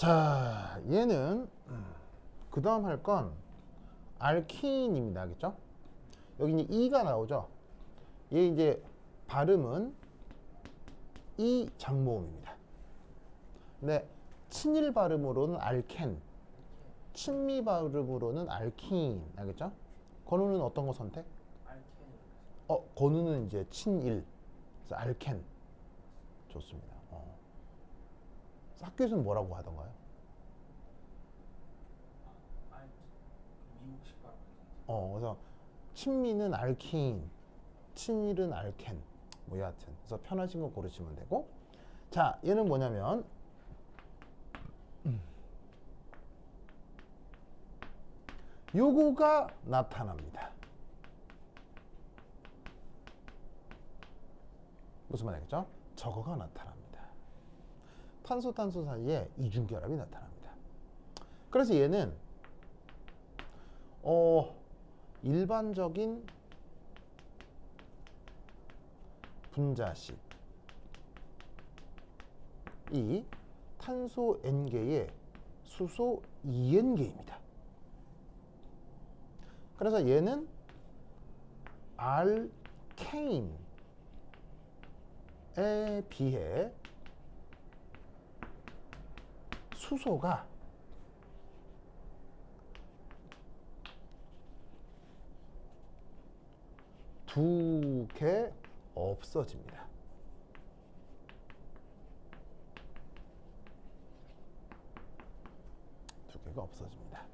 자, 얘는 그 다음 할 건 알킨입니다. 알겠죠? 여기 이제 E가 나오죠? 얘 이제 발음은 이 장모음입니다. 근데 친일 발음으로는 알켄, 친미 발음으로는 알킨. 알겠죠? 건우는 어떤 거 선택? 건우는 이제 친일. 그래서 알켄. 좋습니다. 학교에서는 뭐라고 하던가요? 미국식 발음. 그래서 친미는 알킨, 친일은 알켄. 뭐 여하튼. 그래서 편하신 거 고르시면 되고. 자, 얘는 뭐냐면 요거가 나타납니다. 무슨 말이겠죠? 저거가 나타납니다. 탄소 사이에 이중결합이 나타납니다. 그래서 얘는 일반적인 분자식 이 탄소 N개의 수소 2N개입니다. 그래서 얘는 알케인에 비해 수소가 두 개 없어집니다. 두 개가 없어집니다.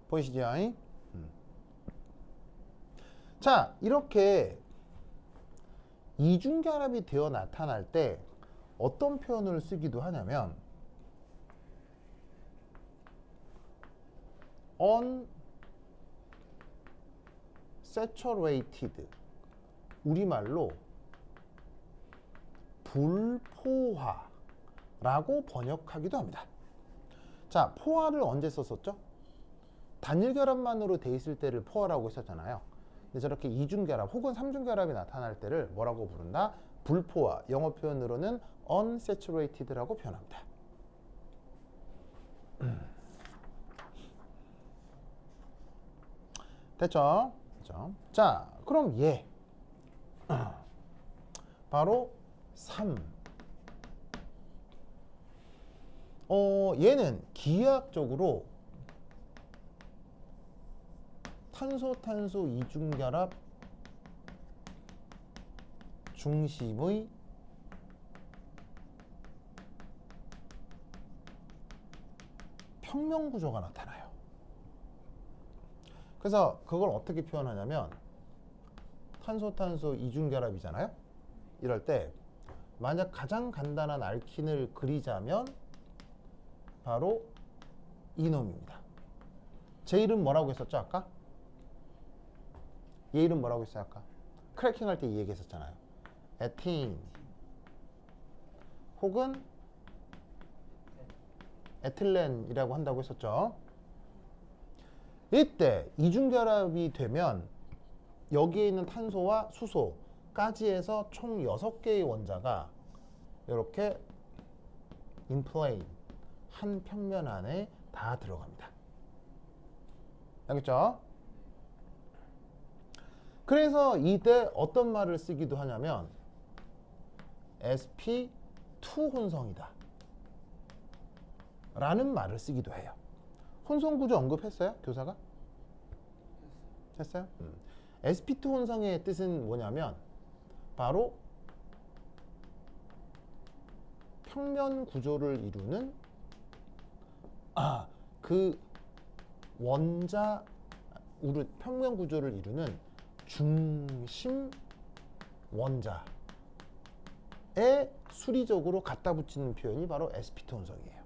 보이시죠? 자, 이렇게 이중결합이 되어 나타날 때 어떤 표현을 쓰기도 하냐면 unsaturated, 우리말로 불포화라고 번역하기도 합니다. 자, 포화를 언제 썼었죠? 단일결합만으로 돼 있을 때를 포화라고 했었잖아요. 근데 저렇게 이중결합 혹은 삼중결합이 나타날 때를 뭐라고 부른다? 불포화, 영어 표현으로는 unsaturated라고 표현합니다. 됐죠? 그렇죠? 자, 그럼 얘 바로 3. 얘는 기하학적으로 탄소 이중결합 중심의 평면 구조가 나타나요. 그래서 그걸 어떻게 표현하냐면 탄소 이중결합이잖아요. 이럴 때 만약 가장 간단한 알킨을 그리자면 바로 이놈입니다. 제 이름 뭐라고 했었죠 아까? 얘 이름 뭐라고 했어요 아까? 크래킹 할 때 이 얘기 했었잖아요. 에틴 혹은 에틸렌이라고 한다고 했었죠. 이때 이중결합이 되면 여기에 있는 탄소와 수소까지 해서 총 6개의 원자가 이렇게 인플레인 한 평면 안에 다 들어갑니다. 알겠죠? 그래서 이때 어떤 말을 쓰기도 하냐면 sp2 혼성이다 라는 말을 쓰기도 해요. 혼성구조 언급했어요? 교사가? 했어요? sp2 혼성의 뜻은 뭐냐면 바로 평면 구조를 이루는 그 원자 평면 구조를 이루는 중심 원자에 수리적으로 갖다 붙이는 표현이 바로 sp2 혼성이에요.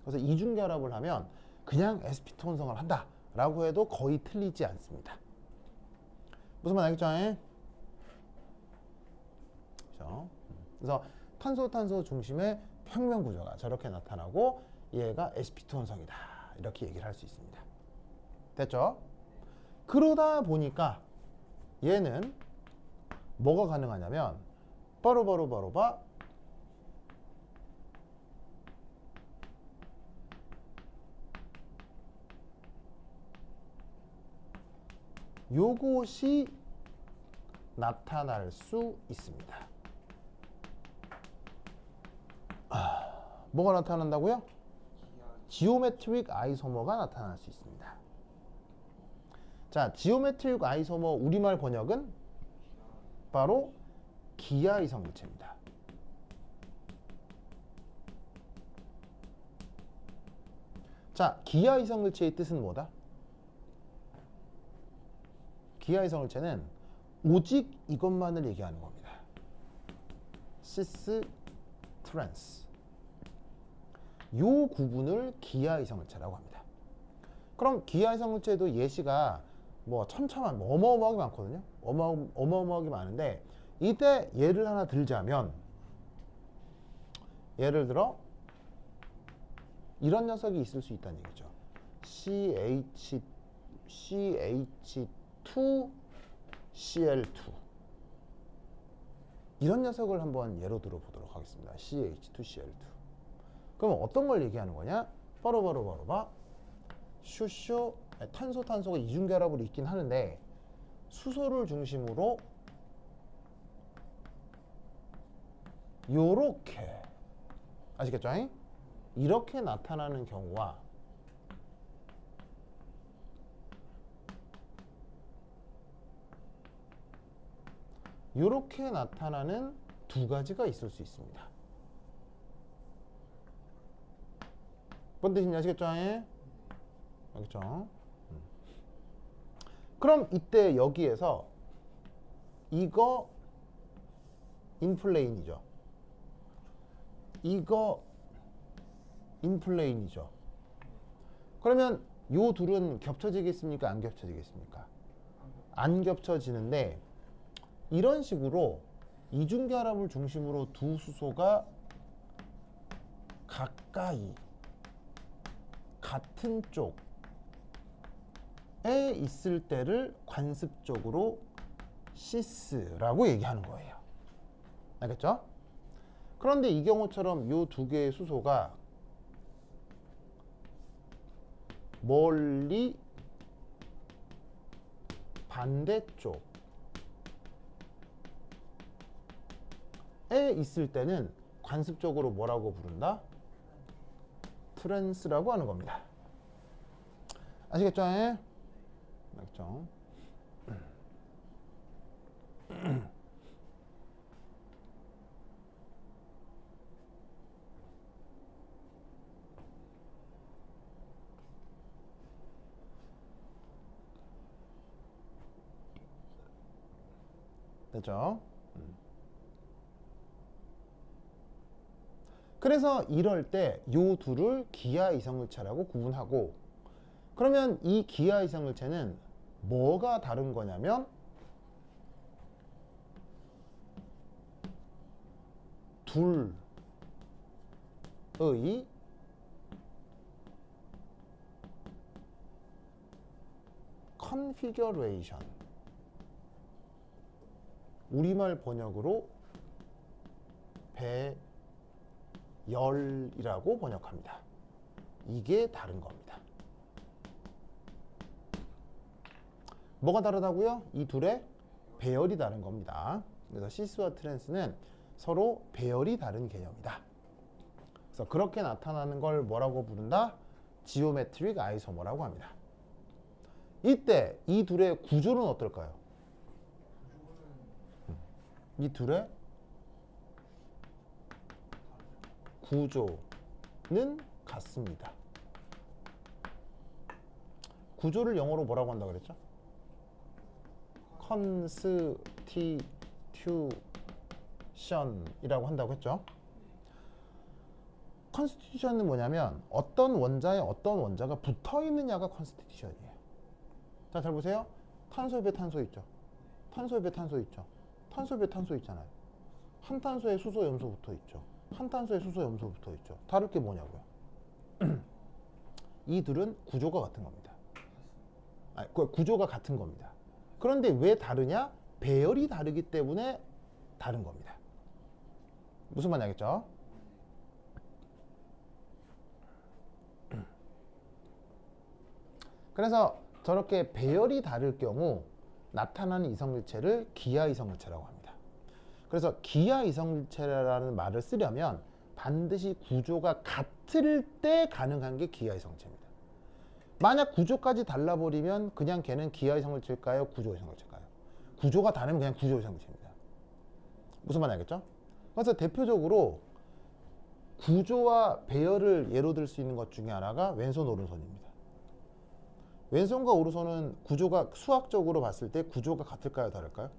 그래서 이중결합을 하면 그냥 sp2 혼성을 한다 라고 해도 거의 틀리지 않습니다. 무슨 말 알겠죠? 그래서 탄소 중심의 평면 구조가 저렇게 나타나고 얘가 sp2 혼성이다 이렇게 얘기를 할 수 있습니다. 됐죠? 그러다 보니까 얘는 뭐가 가능하냐면 바로바로 요것이 나타날 수 있습니다. 뭐가 나타난다고요? 지오메트릭 아이소머가 나타날 수 있습니다. 자, 지오메트릭 아이소머 우리말 번역은 바로 기하 이성물체입니다. 자, 기하 이성물체의 뜻은 뭐다? 기하 이성물체는 오직 이것만을 얘기하는 겁니다. 시스, 트랜스. 요 구분을 기하 이성물체라고 합니다. 그럼 기하 이성물체도 예시가 뭐 천차만 어마어마하게 많거든요. 어마어마하게 많은데 이때 예를 하나 들자면 예를 들어 이런 녀석이 있을 수 있다는 얘기죠. CH2Cl2 이런 녀석을 한번 예로 들어 보도록 하겠습니다. CH2Cl2 그럼 어떤 걸 얘기하는 거냐? 바로 슈쇼 탄소가 이중결합으로 있긴 하는데 수소를 중심으로 요렇게 아시겠죠? 이렇게 나타나는 경우와 요렇게 나타나는 두 가지가 있을 수 있습니다. 뭔 뜻인지 아시겠죠? 알겠죠? 그럼 이때 여기에서 이거 인플레인이죠. 이거 인플레인이죠. 그러면 요 둘은 겹쳐지겠습니까? 안 겹쳐지겠습니까? 안 겹쳐지는데 이런 식으로 이중결합을 중심으로 두 수소가 가까이 같은 쪽에 있을 때를 관습적으로 시스라고 얘기하는 거예요. 알겠죠? 그런데 이 경우처럼 이 두 개의 수소가 멀리 반대쪽에 있을 때는 관습적으로 뭐라고 부른다? 트랜스라고 하는 겁니다. 아시겠죠? 알겠죠? 됐죠? 그래서 이럴 때 요 둘을 기하 이성물체라고 구분하고 그러면 이 기하 이성물체는 뭐가 다른 거냐면 둘의 컨피규레이션 우리말 번역으로 배열이라고 번역합니다. 이게 다른 겁니다. 뭐가 다르다고요? 이 둘의 배열이 다른 겁니다. 그래서 시스와 트랜스는 서로 배열이 다른 개념이다. 그래서 그렇게 나타나는 걸 뭐라고 부른다? 지오메트릭 아이소머라고 합니다. 이때 이 둘의 구조는 어떨까요? 이 둘의 구조는 같습니다. 구조를 영어로 뭐라고 한다고 그랬죠? 컨스티튜션이라고 한다고 했죠. 컨스티튜션은 뭐냐면 어떤 원자에 어떤 원자가 붙어 있느냐가 컨스티튜션이에요. 자, 잘 보세요. 탄소 옆에 탄소 있죠. 탄소 옆에 탄소 있죠. 탄소 옆에 탄소 있잖아요. 한 탄소에 수소 염소 붙어 있죠. 한 탄소에 수소 염소 붙어 있죠. 다를 게 뭐냐고요. 이 둘은 구조가 같은 겁니다. 그 구조가 같은 겁니다. 그런데 왜 다르냐? 배열이 다르기 때문에 다른 겁니다. 무슨 말인지 알겠죠? 그래서 저렇게 배열이 다를 경우 나타나는 이성질체를 기하 이성질체라고 합니다. 그래서 기하 이성질체라는 말을 쓰려면 반드시 구조가 같을 때 가능한 게 기하 이성질체입니다. 만약 구조까지 달라버리면 그냥 걔는 기하 이성질체일까요? 구조 이성질체일까요? 구조가 다르면 그냥 구조 이성질체입니다. 무슨 말인지 알겠죠? 그래서 대표적으로 구조와 배열을 예로 들 수 있는 것 중에 하나가 왼손 오른손입니다. 왼손과 오른손은 구조가 수학적으로 봤을 때 구조가 같을까요? 다를까요?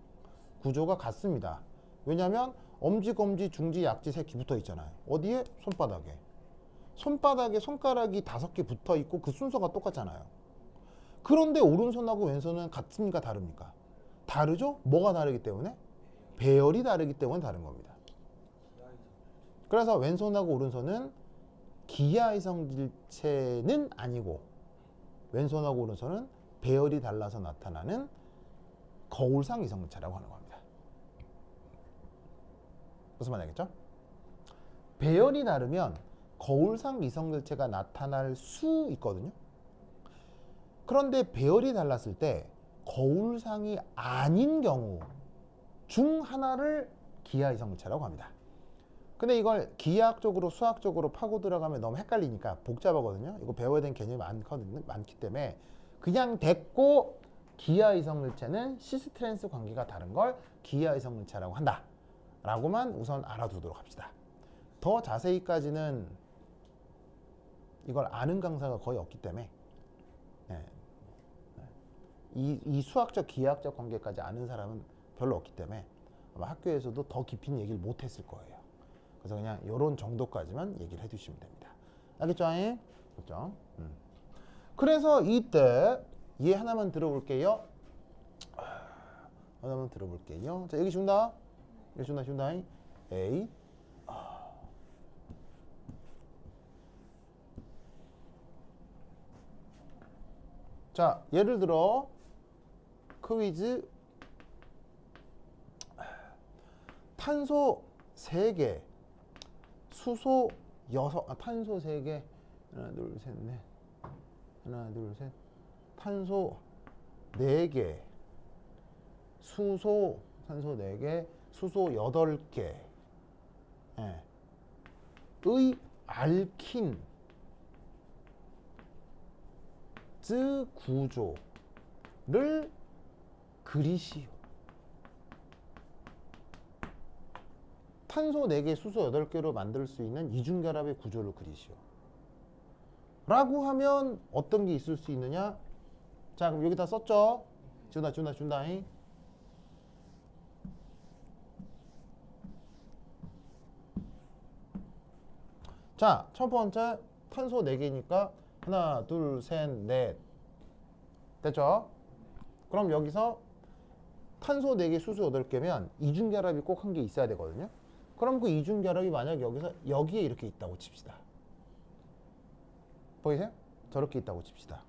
구조가 같습니다. 왜냐하면 엄지, 검지, 중지, 약지, 새끼 붙어 있잖아요. 어디에? 손바닥에. 손바닥에 손가락이 5개 붙어 있고 그 순서가 똑같잖아요. 그런데 오른손하고 왼손은 같습니까? 다릅니까? 다르죠? 뭐가 다르기 때문에? 배열이 다르기 때문에 다른 겁니다. 그래서 왼손하고 오른손은 기하 이성질체는 아니고 왼손하고 오른손은 배열이 달라서 나타나는 거울상 이성질체라고 하는 겁니다. 무슨 말인지 알겠죠? 배열이 다르면 거울상 이성질체가 나타날 수 있거든요. 그런데 배열이 달랐을 때 거울상이 아닌 경우 중 하나를 기하 이성질체라고 합니다. 근데 이걸 기하학적으로 수학적으로 파고 들어가면 너무 헷갈리니까 복잡하거든요. 이거 배워야 되는 개념이 많기 때문에 그냥 됐고 기하 이성질체는 시스트렌스 관계가 다른 걸 기하 이성질체라고 한다 라고만 우선 알아두도록 합시다. 더 자세히까지는 이걸 아는 강사가 거의 없기 때문에 이 수학적 기하학적 관계까지 아는 사람은 별로 없기 때문에 아마 학교에서도 더 깊이 얘기를 못했을 거예요. 그래서 그냥 이런 정도까지만 얘기를 해주시면 됩니다. 알겠죠? 그렇죠? 그래서 이때 얘 하나만 들어볼게요. 하나만 들어볼게요. 자, 여기 준다. 여기 준다. A. 자, 예를 들어 퀴즈 탄소 3개 수소 6 탄소 3개 하나 둘 셋 넷 하나 둘 셋 탄소 4개 수소 탄소 4개 수소 8개 의 알킨 즈 구조를 그리시오. 탄소 4개, 수소 8개로 만들 수 있는 이중결합의 구조를 그리시오. 라고 하면 어떤 게 있을 수 있느냐? 자, 그럼 여기다 썼죠? 준다. 자, 첫 번째 탄소 4개니까 하나, 둘, 셋, 넷. 됐죠? 그럼 여기서 탄소 4개, 수소 8개면 이중결합이 꼭 한 개 있어야 되거든요. 그럼 그 이중결합이 만약 여기에 이렇게 있다고 칩시다. 보이세요? 저렇게 있다고 칩시다.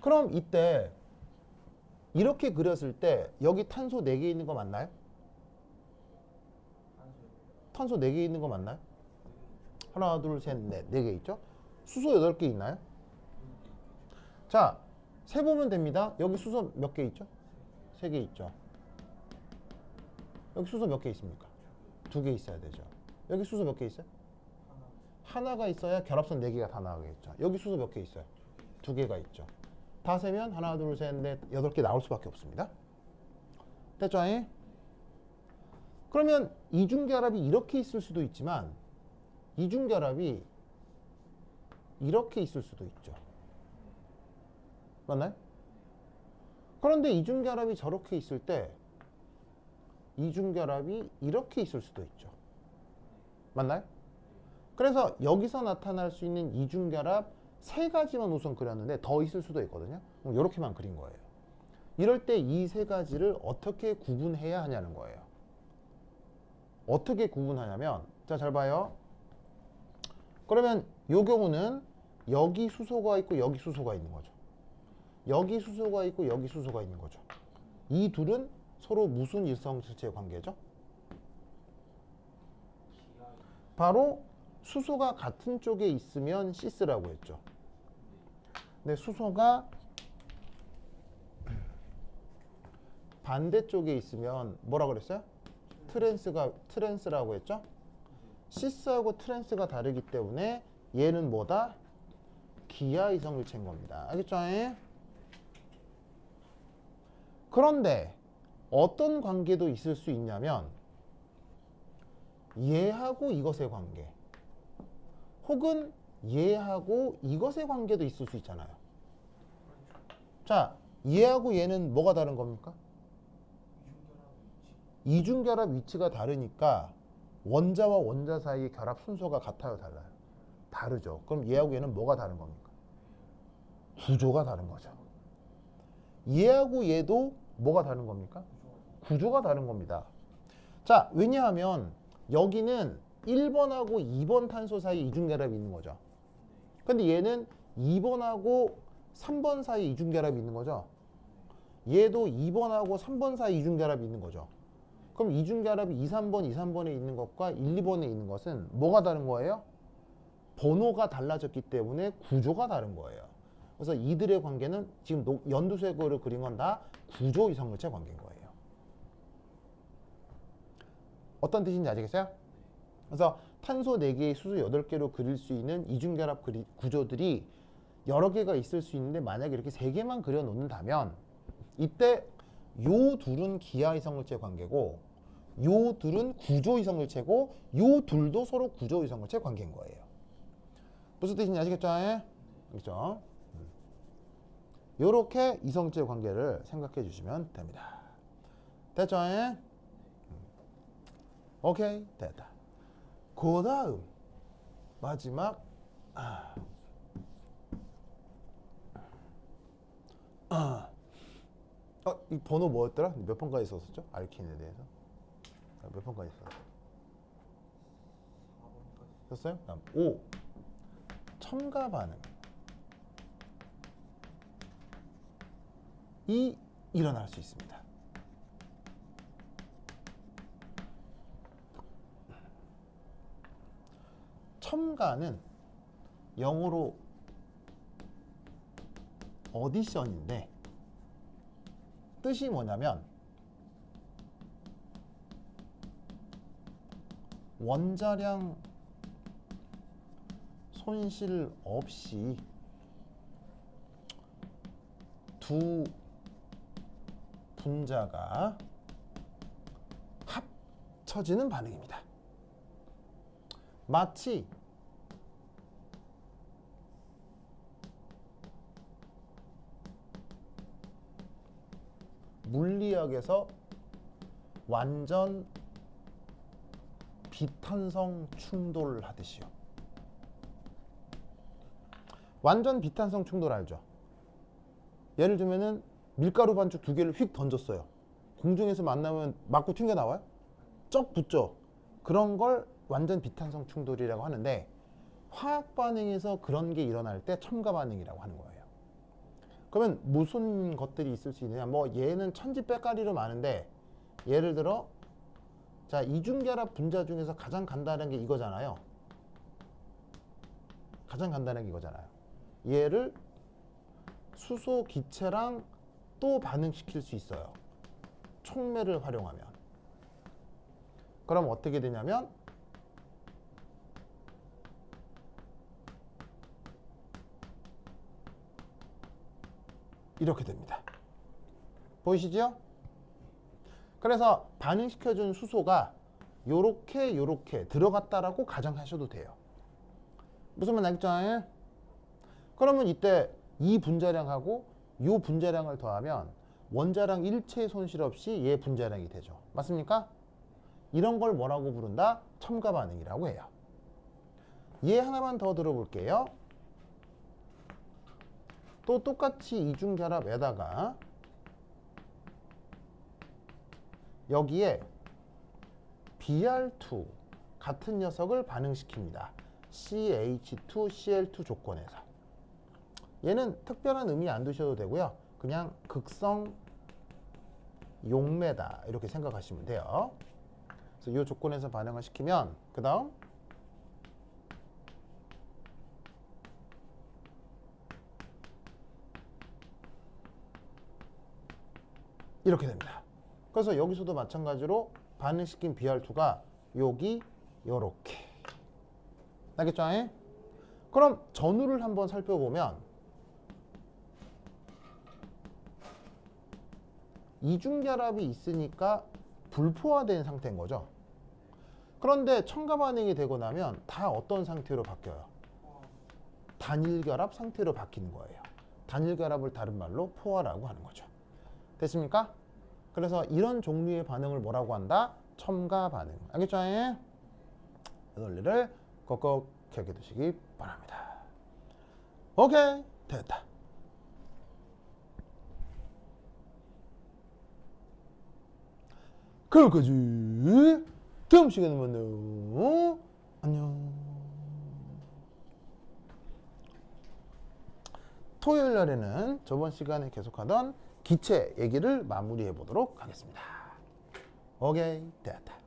그럼 이때 이렇게 그렸을 때 여기 탄소 4개 있는 거 맞나요? 탄소 4개 있는 거 맞나요? 하나, 둘, 셋, 넷. 4개 있죠? 수소 8개 있나요? 자, 세보면 됩니다. 여기 수소 몇 개 있죠? 3개 있죠. 여기 수소 몇 개 있습니까? 2개 있어야 되죠. 여기 수소 몇 개 있어요? 하나가 있어야 결합선 4개가 다 나오겠죠. 여기 수소 몇 개 있어요? 2개가 있죠. 다 세면 하나, 둘, 셋, 넷, 8개 나올 수밖에 없습니다. 됐죠? 그러면 이중결합이 이렇게 있을 수도 있지만 이중결합이 이렇게 있을 수도 있죠. 맞나요? 그런데 이중결합이 저렇게 있을 때 이중결합이 이렇게 있을 수도 있죠. 맞나요? 그래서 여기서 나타날 수 있는 이중결합 3가지만 우선 그렸는데 더 있을 수도 있거든요. 이렇게만 그린 거예요. 이럴 때 이 3가지를 어떻게 구분해야 하냐는 거예요. 어떻게 구분하냐면 자, 잘 봐요. 그러면 이 경우는 여기 수소가 있고 여기 수소가 있는 거죠. 여기 수소가 있고 여기 수소가 있는 거죠. 이 둘은 서로 무슨 일성질체 관계죠? 바로 수소가 같은 쪽에 있으면 시스라고 했죠. 근데 수소가 반대쪽에 있으면 뭐라 그랬어요? 트랜스라고 했죠? 시스하고 트랜스가 다르기 때문에 얘는 뭐다? 기하 이성일체인 겁니다. 알겠죠? 그런데 어떤 관계도 있을 수 있냐면 얘하고 이것의 관계 혹은 얘하고 이것의 관계도 있을 수 있잖아요. 자, 얘하고 얘는 뭐가 다른 겁니까? 이중결합 위치가 다르니까 원자와 원자 사이의 결합 순서가 같아요, 달라요? 다르죠. 그럼 얘하고 얘는 뭐가 다른 겁니까? 구조가 다른 거죠. 얘하고 얘도 뭐가 다른 겁니까? 구조가 다른 겁니다. 자, 왜냐하면 여기는 1번하고 2번 탄소 사이에 이중결합이 있는 거죠. 근데 얘는 2번하고 3번 사이에 이중결합이 있는 거죠. 얘도 2번하고 3번 사이에 이중결합이 있는 거죠. 그럼 이중결합이 2, 3번에 있는 것과 1, 2번에 있는 것은 뭐가 다른 거예요? 번호가 달라졌기 때문에 구조가 다른 거예요. 그래서 이들의 관계는 지금 연두색으로 그린 건 다 구조 이성물체 관계인 거예요. 어떤 뜻인지 아시겠어요? 그래서 탄소 4개의 수소 8개로 그릴 수 있는 이중결합 구조들이 여러 개가 있을 수 있는데 만약에 이렇게 3개만 그려놓는다면 이때 요 둘은 기하 이성물체 관계고 요 둘은 구조 이성물체고 요 둘도 서로 구조 이성물체 관계인 거예요. 무슨 뜻인지 아시겠죠? 그렇죠? 요렇게 이성질체 관계를 생각해 주시면 됩니다. 됐죠? 오케이, 됐다. 그 다음 마지막 이 번호 뭐였더라? 몇 번까지 썼었죠? 알킨에 대해서 몇 번까지 썼어요? 다음 5. 첨가 반응이 일어날 수 있습니다. 첨가는 영어로 어디션인데 뜻이 뭐냐면 원자량 손실 없이 두 분자가 합쳐지는 반응입니다. 마치 물리학에서 완전 비탄성 충돌을 하듯이요. 완전 비탄성 충돌 알죠? 예를 들면은 밀가루 반죽 2개를 휙 던졌어요. 공중에서 만나면 맞고 튕겨 나와요? 쩍 붙죠? 그런 걸 완전 비탄성 충돌이라고 하는데 화학 반응에서 그런 게 일어날 때 첨가 반응이라고 하는 거예요. 그러면 무슨 것들이 있을 수 있느냐? 뭐 얘는 천지백가리로 많은데 예를 들어 자 이중결합 분자 중에서 가장 간단한 게 이거잖아요. 가장 간단한 게 이거잖아요. 얘를 수소 기체랑 또 반응시킬 수 있어요. 촉매를 활용하면. 그럼 어떻게 되냐면 이렇게 됩니다. 보이시죠? 그래서 반응시켜준 수소가 요렇게 들어갔다라고 가정하셔도 돼요. 무슨 말 알겠죠? 그러면 이때 이 분자량하고 요 분자량을 더하면 원자량 일체 손실 없이 얘 분자량이 되죠. 맞습니까? 이런 걸 뭐라고 부른다? 첨가 반응이라고 해요. 얘 하나만 더 들어볼게요. 또 똑같이 이중결합에다가 여기에 Br2 같은 녀석을 반응시킵니다. CH2Cl2 조건에서. 얘는 특별한 의미 안 두셔도 되고요. 그냥 극성 용매다 이렇게 생각하시면 돼요. 그래서 이 조건에서 반응을 시키면 그 다음 이렇게 됩니다. 그래서 여기서도 마찬가지로 반응시킨 BR2가 여기 요렇게 알겠죠? 그럼 전후를 한번 살펴보면 이중결합이 있으니까 불포화된 상태인 거죠. 그런데 첨가 반응이 되고 나면 다 어떤 상태로 바뀌어요? 단일결합 상태로 바뀌는 거예요. 단일결합을 다른 말로 포화라고 하는 거죠. 됐습니까? 그래서 이런 종류의 반응을 뭐라고 한다? 첨가 반응. 알겠죠? 이 논리를 꼭꼭 기억해 두시기 바랍니다. 오케이, 됐다. 그럴까지 다음 시간에 만나요. 안녕. 토요일 날에는 저번 시간에 계속하던 기체 얘기를 마무리해 보도록 하겠습니다. 오케이, 됐다.